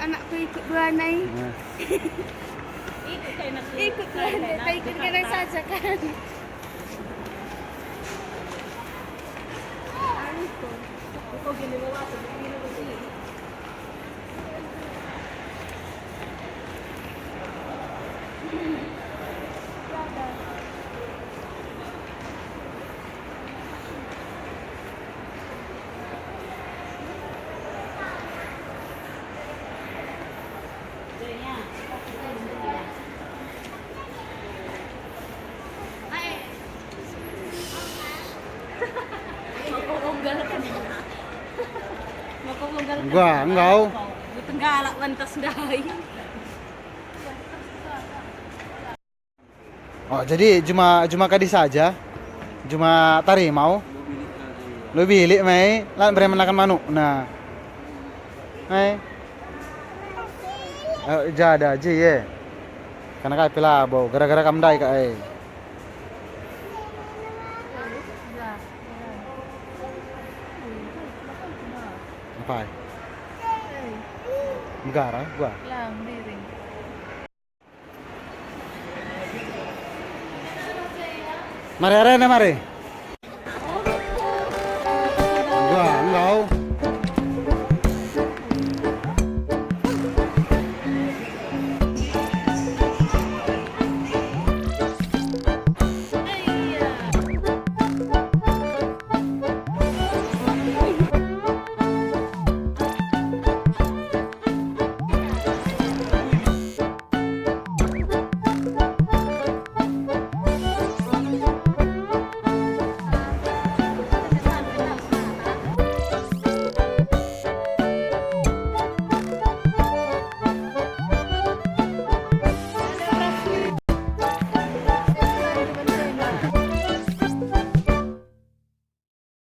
anakku ikut Buanai. Ikut Buanai, tak ikut kena saja kan. Kau gini bawa begini begini. Enggak, engkau. Tenggalak pantas dai. Oh, jadi cuma kadi saja. Cuma tari mau. Lebih bilik mai, lan bere menakan manuk. Nah. Mai. Jada aja ya. Karena kai pelabo, gara-gara kamdai kai. Apa? Negara gua. Lang diring. Mari arena mari.